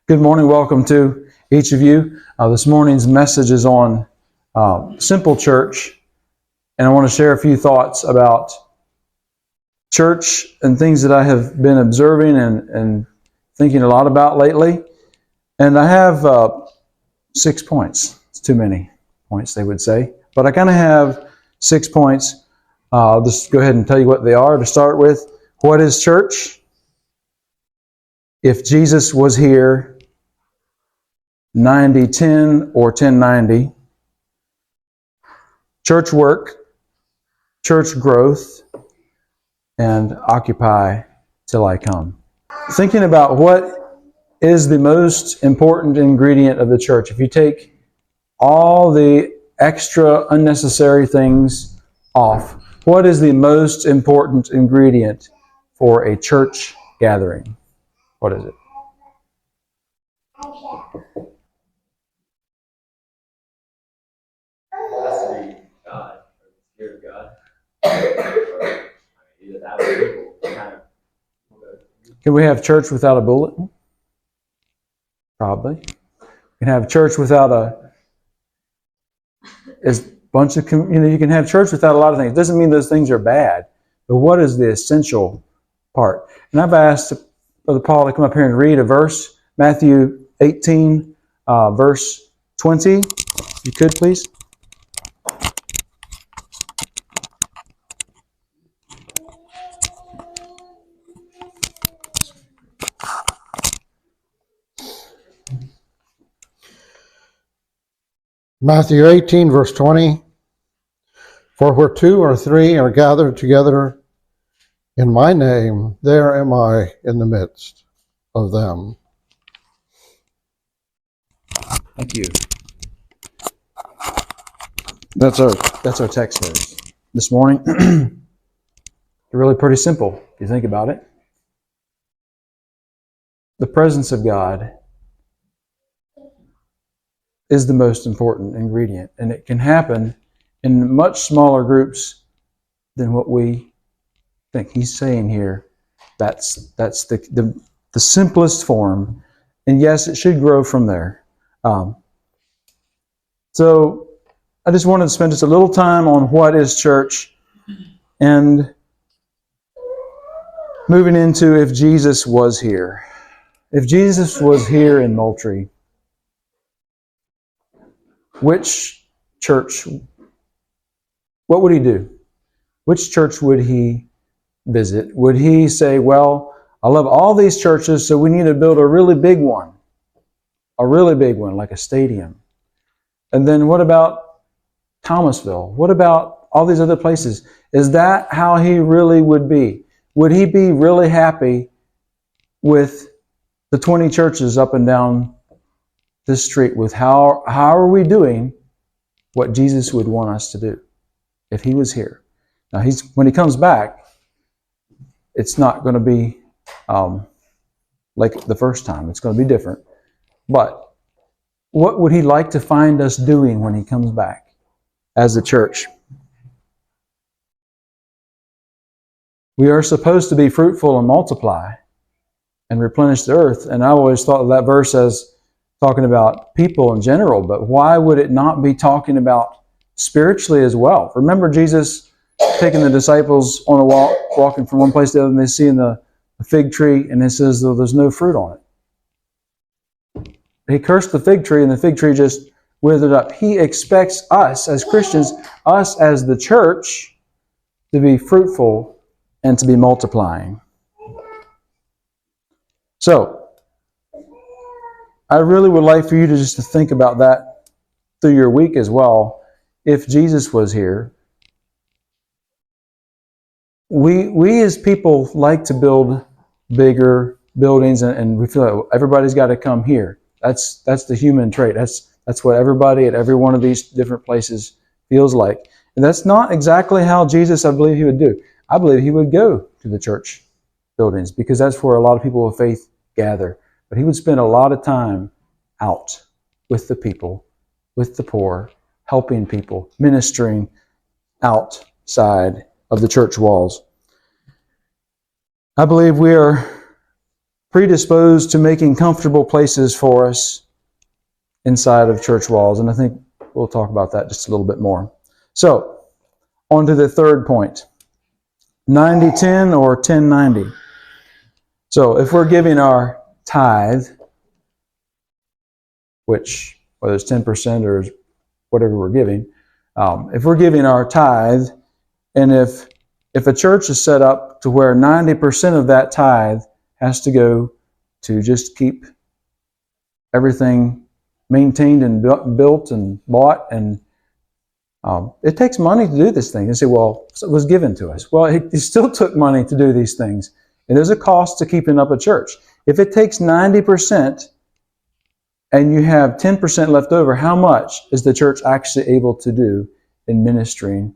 Good morning. Welcome to each of you. This morning's message is on simple church, and I want to share a few thoughts about church and things that I have been observing and thinking a lot about lately. And I have 6 points. It's too many points, they would say. But I kind of have 6 points. I'll just go ahead and tell you what they are to start with. What is church? If Jesus was here, 90-10 or 10-90. Church work, church growth, and occupy till I come. Thinking about what is the most important ingredient of the church. If you take all the extra unnecessary things off, what is the most important ingredient for a church gathering? What is it? God, or the Spirit of God, or either that or people kind of. Can we have church without a bulletin? Probably. We can have church without a bunch of, you can have church without a lot of things. It doesn't mean those things are bad, but what is the essential part? And I've asked Brother Paul to come up here and read a verse, Matthew 18, verse 20. If you could, please. Matthew 18, verse 20. For where 2 or 3 are gathered together in my name, there am I in the midst of them. Thank you. That's our text verse this morning. They're really pretty simple if you think about it. The presence of God is the most important ingredient, and it can happen in much smaller groups than what we think. He's saying here that's the simplest form, and yes, it should grow from there. So I just wanted to spend just a little time on what is church, and moving into if Jesus was here. If Jesus was here in Moultrie, which church, what would he do? Which church would he visit? Would he say, well, I love all these churches, so we need to build a really big one, like a stadium? And then what about Thomasville? What about all these other places? Is that how he really would be? Would he be really happy with the 20 churches up and down this street with how are we doing what Jesus would want us to do if he was here? Now, when he comes back, it's not going to be like the first time. It's going to be different. But what would he like to find us doing when he comes back as the church? We are supposed to be fruitful and multiply and replenish the earth. And I always thought of that verse as talking about people in general, but why would it not be talking about spiritually as well? Remember Jesus taking the disciples on a walk, walking from one place to the other, and they see the fig tree, and it says there's no fruit on it. He cursed the fig tree, and the fig tree just withered up. He expects us as Christians, us as the church, to be fruitful and to be multiplying. So, I really would like for you to think about that through your week as well. If Jesus was here, we as people like to build bigger buildings, and we feel like everybody's got to come here. That's the human trait. That's what everybody at every one of these different places feels like. And that's not exactly how Jesus, I believe, he would do. I believe he would go to the church buildings because that's where a lot of people of faith gather. But he would spend a lot of time out with the people, with the poor, helping people, ministering outside of the church walls. I believe we are predisposed to making comfortable places for us inside of church walls. And I think we'll talk about that just a little bit more. So, on to the third point. 90-10 or 10-90. So, if we're giving our tithe, which, whether it's 10% or whatever we're giving, if we're giving our tithe, and if a church is set up to where 90% of that tithe has to go to just keep everything maintained and built and bought, and it takes money to do this thing. They say, well, it was given to us. Well, it still took money to do these things. And there's a cost to keeping up a church. If it takes 90% and you have 10% left over, how much is the church actually able to do in ministering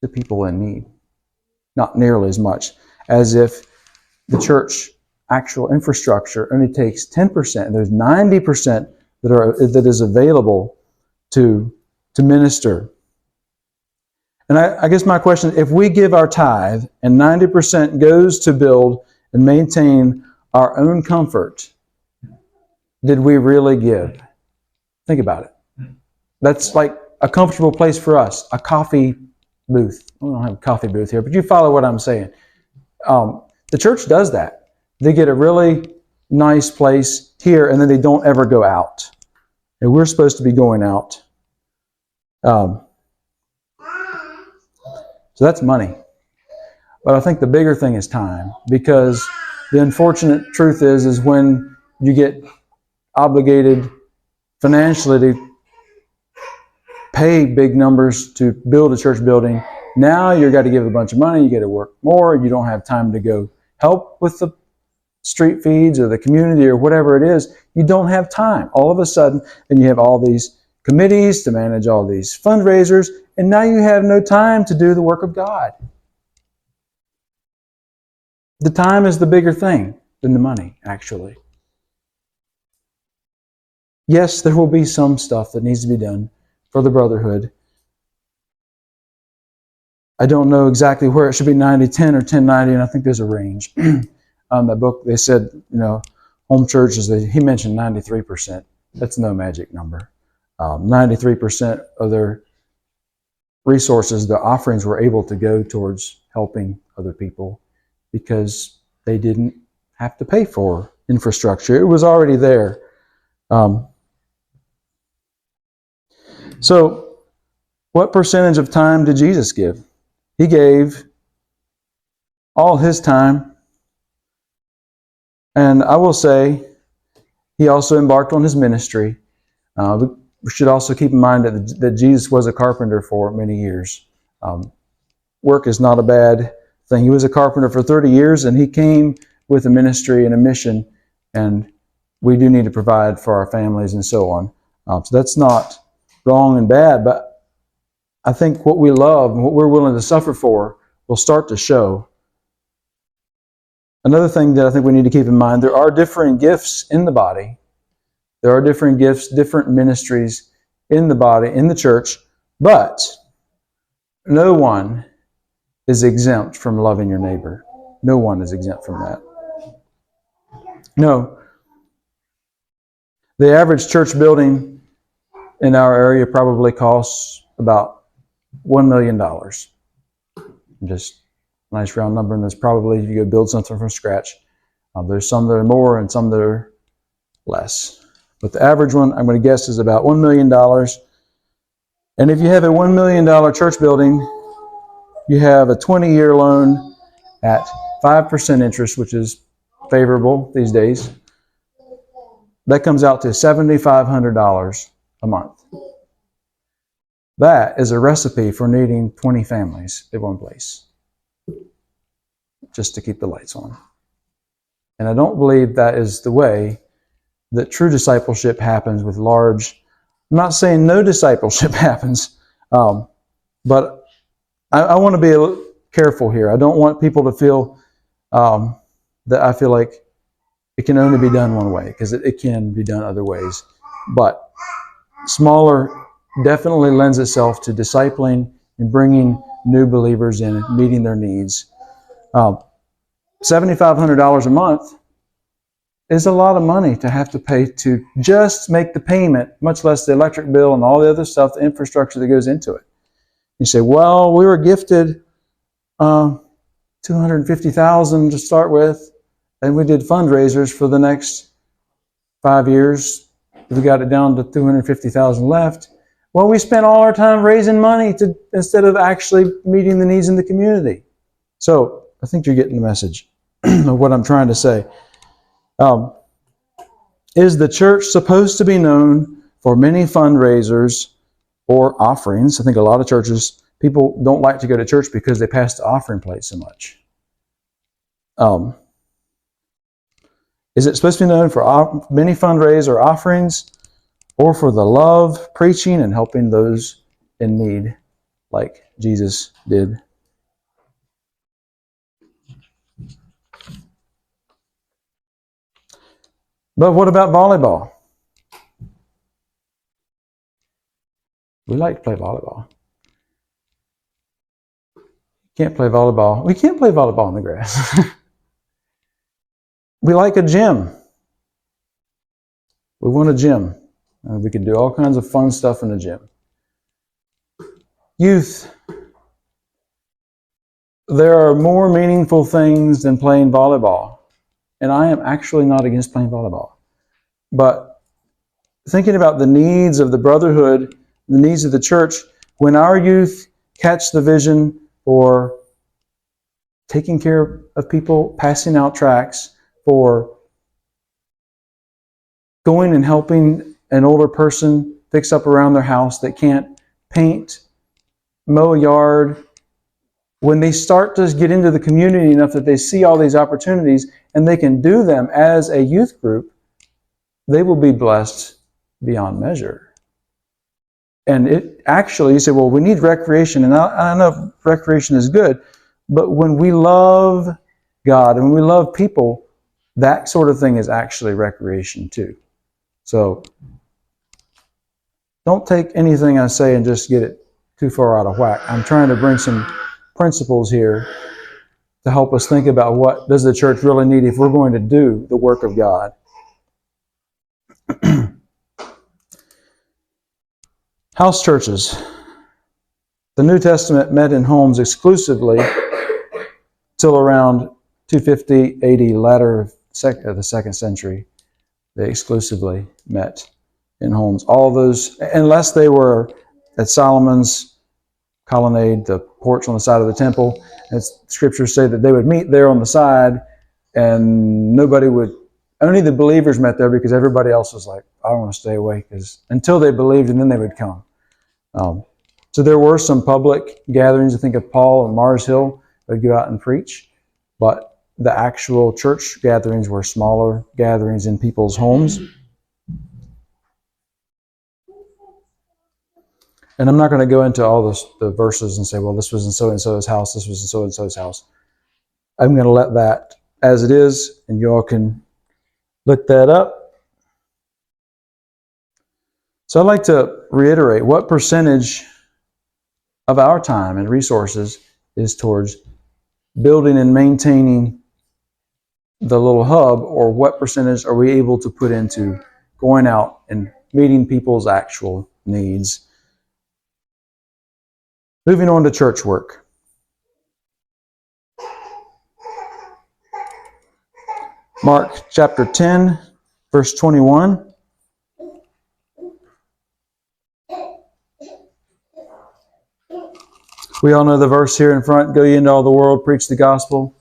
to people in need? Not nearly as much as if the church actual infrastructure only takes 10%, and there's 90% that is available to minister. And I guess my question, if we give our tithe and 90% goes to build and maintain our own comfort, did we really give? Think about it. That's like a comfortable place for us, a coffee booth. We don't have a coffee booth here, but you follow what I'm saying. The church does that. They get a really nice place here, and then they don't ever go out. And we're supposed to be going out. So that's money. But I think the bigger thing is time, because the unfortunate truth is when you get obligated financially to pay big numbers to build a church building, now you've got to give a bunch of money, you got to work more, you don't have time to go help with the street feeds or the community or whatever it is. You don't have time. All of a sudden, then you have all these committees to manage all these fundraisers, and now you have no time to do the work of God. The time is the bigger thing than the money, actually. Yes, there will be some stuff that needs to be done for the brotherhood. I don't know exactly where it should be 90-10 or 10-90, and I think there's a range. That book, they said, home churches, he mentioned 93%. That's no magic number. 93% of their resources, the offerings, were able to go towards helping other people because they didn't have to pay for infrastructure. It was already there. So, what percentage of time did Jesus give? He gave all his time. And I will say, he also embarked on his ministry. We should also keep in mind that Jesus was a carpenter for many years. Work is not a bad thing. He was a carpenter for 30 years, and he came with a ministry and a mission, and we do need to provide for our families and so on. So that's not wrong and bad, but I think what we love and what we're willing to suffer for will start to show. Another thing that I think we need to keep in mind, there are differing gifts in the body. There are different gifts, different ministries in the body, in the church, but no one is exempt from loving your neighbor. No one is exempt from that. No. The average church building in our area probably costs about $1 million. Just a nice round number, and there's probably, if you go build something from scratch, there's some that are more and some that are less. But the average one, I'm going to guess, is about $1 million. And if you have a $1 million church building, you have a 20-year loan at 5% interest, which is favorable these days. That comes out to $7,500 a month. That is a recipe for needing 20 families at one place, just to keep the lights on. And I don't believe that is the way that true discipleship happens with large. I'm not saying no discipleship happens, but I want to be a little careful here. I don't want people to feel that I feel like it can only be done one way, because it can be done other ways. But smaller definitely lends itself to discipling and bringing new believers in, meeting their needs. $7,500 a month is a lot of money to have to pay to just make the payment, much less the electric bill and all the other stuff, the infrastructure that goes into it. You say, well, we were gifted $250,000 to start with, and we did fundraisers for the next 5 years. We got it down to $250,000 left. Well, we spent all our time raising money instead of actually meeting the needs in the community. So I think you're getting the message of what I'm trying to say. Is the church supposed to be known for many fundraisers or offerings? I think a lot of churches, people don't like to go to church because they pass the offering plate so much. Is it supposed to be known for many fundraisers or offerings, or for the love, preaching, and helping those in need like Jesus did? But what about volleyball? We like to play volleyball. Can't play volleyball. We can't play volleyball in the grass. We like a gym. We want a gym. We can do all kinds of fun stuff in the gym. Youth. There are more meaningful things than playing volleyball. And I am actually not against playing volleyball. But thinking about the needs of the brotherhood, the needs of the church, when our youth catch the vision for taking care of people, passing out tracts, for going and helping an older person fix up around their house that can't paint, mow a yard, when they start to get into the community enough that they see all these opportunities and they can do them as a youth group, they will be blessed beyond measure. And it actually, you say, well, we need recreation. And I know recreation is good, but when we love God and when we love people, that sort of thing is actually recreation too. So don't take anything I say and just get it too far out of whack. I'm trying to bring some principles here to help us think about what does the church really need if we're going to do the work of God. House churches. The New Testament met in homes exclusively till around 250 AD, latter of the second century. They exclusively met in homes. All those, unless they were at Solomon's colonnade, the porch on the side of the temple, as scriptures say that they would meet there on the side, and only the believers met there because everybody else was like, I want to stay away, until they believed, and then they would come. So there were some public gatherings. I think of Paul and Mars Hill would go out and preach, but the actual church gatherings were smaller gatherings in people's homes. And I'm not going to go into all the verses and say, well, this was in so-and-so's house, this was in so-and-so's house. I'm going to let that as it is, and you all can look that up. So I'd like to reiterate, what percentage of our time and resources is towards building and maintaining the little hub, or what percentage are we able to put into going out and meeting people's actual needs? Moving on to church work. Mark chapter 10, verse 21. We all know the verse here in front. Go ye into all the world, preach the gospel,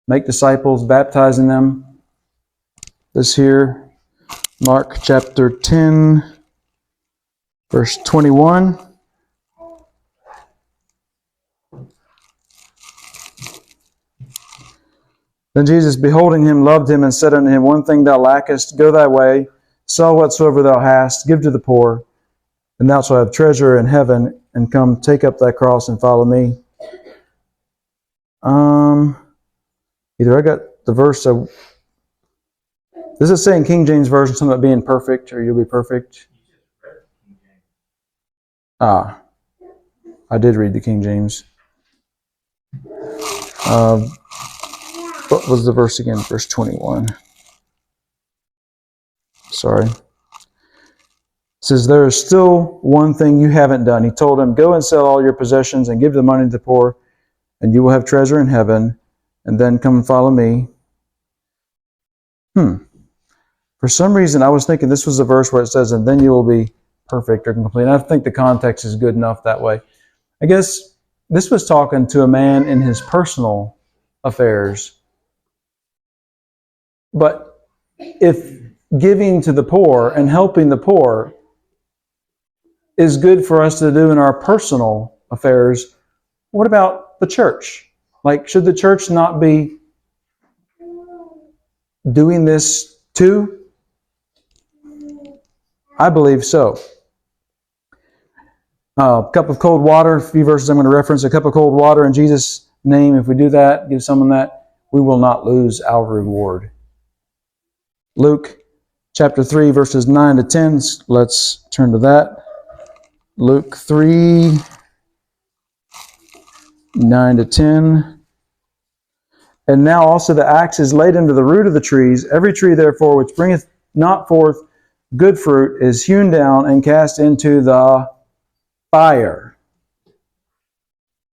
make disciples, baptizing them. This here, Mark chapter 10, verse 21. Then Jesus, beholding him, loved him, and said unto him, one thing thou lackest, go thy way, sell whatsoever thou hast, give to the poor, and thou shalt have treasure in heaven, and come take up thy cross and follow me. Either I got the verse. Does it say in King James Version something about being perfect, or you'll be perfect? I did read the King James. What was the verse again? Verse 21. Sorry. It says, there is still one thing you haven't done. He told him, go and sell all your possessions and give the money to the poor, and you will have treasure in heaven, and then come and follow me. For some reason, I was thinking this was a verse where it says, and then you will be perfect or complete. And I think the context is good enough that way. I guess this was talking to a man in his personal affairs. But if giving to the poor and helping the poor is good for us to do in our personal affairs, what about the church? Like, should the church not be doing this too? I believe so. A cup of cold water, a few verses I'm going to reference, a cup of cold water in Jesus' name. If we do that, give someone that, we will not lose our reward. Luke chapter 3, verses 9 to 10. Let's turn to that. Luke 3, 9 to 10. And now also the axe is laid under the root of the trees. Every tree, therefore, which bringeth not forth good fruit is hewn down and cast into the fire.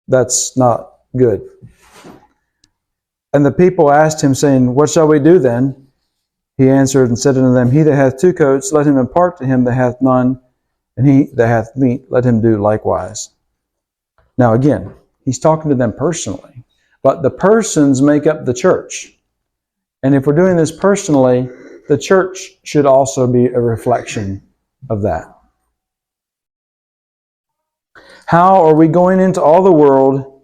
That's not good. And the people asked him, saying, what shall we do then? He answered and said unto them, he that hath 2 coats, let him impart to him that hath none, and he that hath meat, let him do likewise. Now again, he's talking to them personally, but the persons make up the church. And if we're doing this personally, the church should also be a reflection of that. How are we going into all the world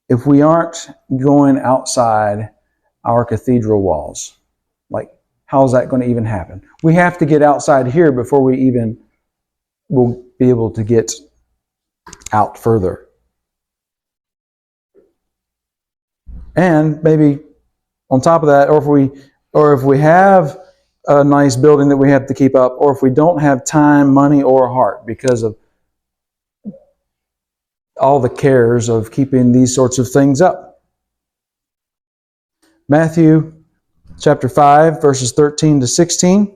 if we aren't going outside our cathedral walls? Like, how is that going to even happen? We have to get outside here before we even will be able to get out further. And maybe on top of that, or if we have a nice building that we have to keep up, or if we don't have time, money, or heart because of all the cares of keeping these sorts of things up. Matthew chapter 5, verses 13 to 16.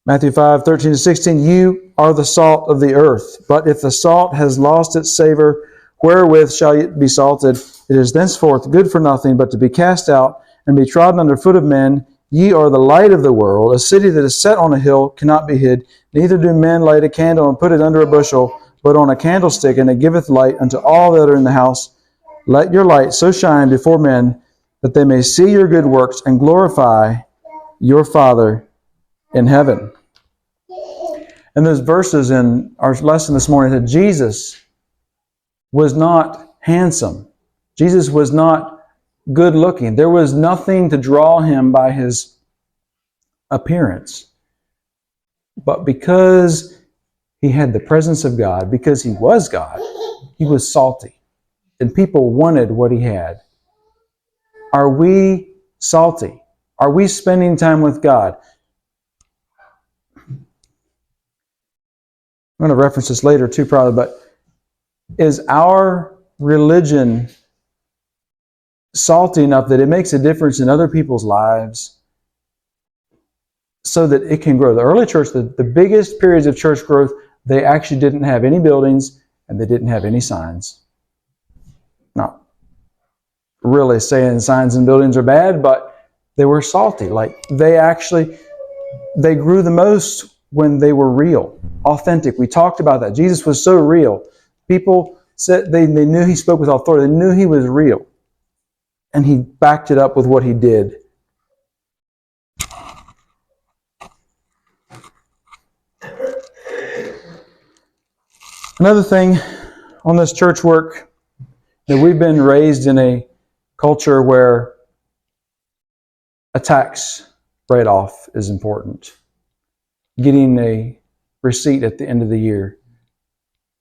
Matthew 5, 13 to 16. You are the salt of the earth, but if the salt has lost its savor, wherewith shall it be salted? It is thenceforth good for nothing, but to be cast out and be trodden under foot of men. Ye are the light of the world. A city that is set on a hill cannot be hid. Neither do men light a candle and put it under a bushel, but on a candlestick, and it giveth light unto all that are in the house. Let your light so shine before men, that they may see your good works and glorify your Father in heaven. And those verses in our lesson this morning that Jesus was not handsome. Jesus was not good looking. There was nothing to draw him by his appearance. But because he had the presence of God, because he was God, he was salty. And people wanted what he had. Are we salty? Are we spending time with God? I'm going to reference this later too, probably, but is our religion salty enough that it makes a difference in other people's lives so that it can grow? The early church, the biggest periods of church growth, they actually didn't have any buildings and they didn't have any signs. Not really saying signs and buildings are bad, but they were salty. Like they grew the most when they were real, authentic. We talked about that. Jesus was so real. People said they knew he spoke with authority. They knew he was real. And he backed it up with what he did. Another thing on this church work, that we've been raised in a culture where a tax write-off is important. Getting a receipt at the end of the year.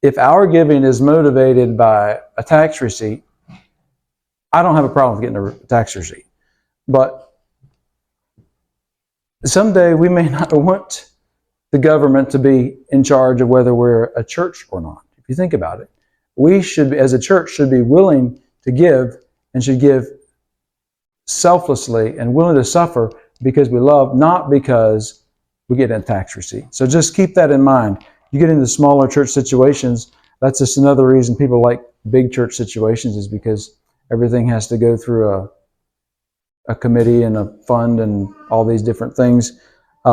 If our giving is motivated by a tax receipt, I don't have a problem with getting a tax receipt. But someday we may not want the government to be in charge of whether we're a church or not. If you think about it, we should, as a church, should be willing to give and should give selflessly and willing to suffer because we love, not because we get a tax receipt. So just keep that in mind. You get into smaller church situations, that's just another reason people like big church situations, is because everything has to go through a committee and a fund and all these different things.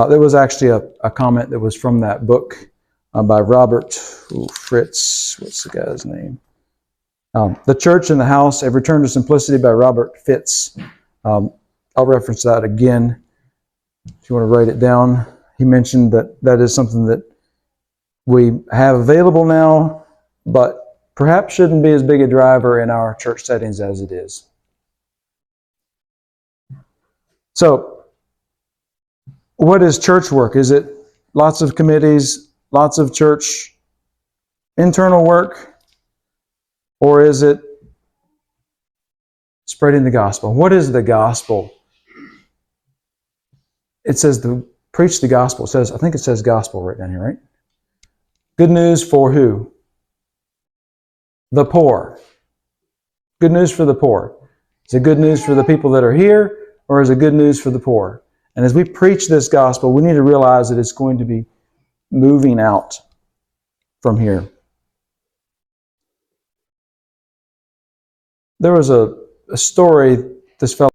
There was actually a comment that was from that book by Robert Fritz. What's the guy's name? The Church and the House, A Return to Simplicity by Robert Fitz. I'll reference that again if you want to write it down. He mentioned that that is something that we have available now, but perhaps shouldn't be as big a driver in our church settings as it is. So, what is church work? Is it lots of committees, lots of church internal work? Or is it spreading the gospel? What is the gospel? It says preach the gospel. I think it says gospel right down here, right? Good news for who? The poor. Good news for the poor. Is it good news for the people that are here, or is it good news for the poor? And as we preach this gospel, we need to realize that it's going to be moving out from here. There was a story this fellow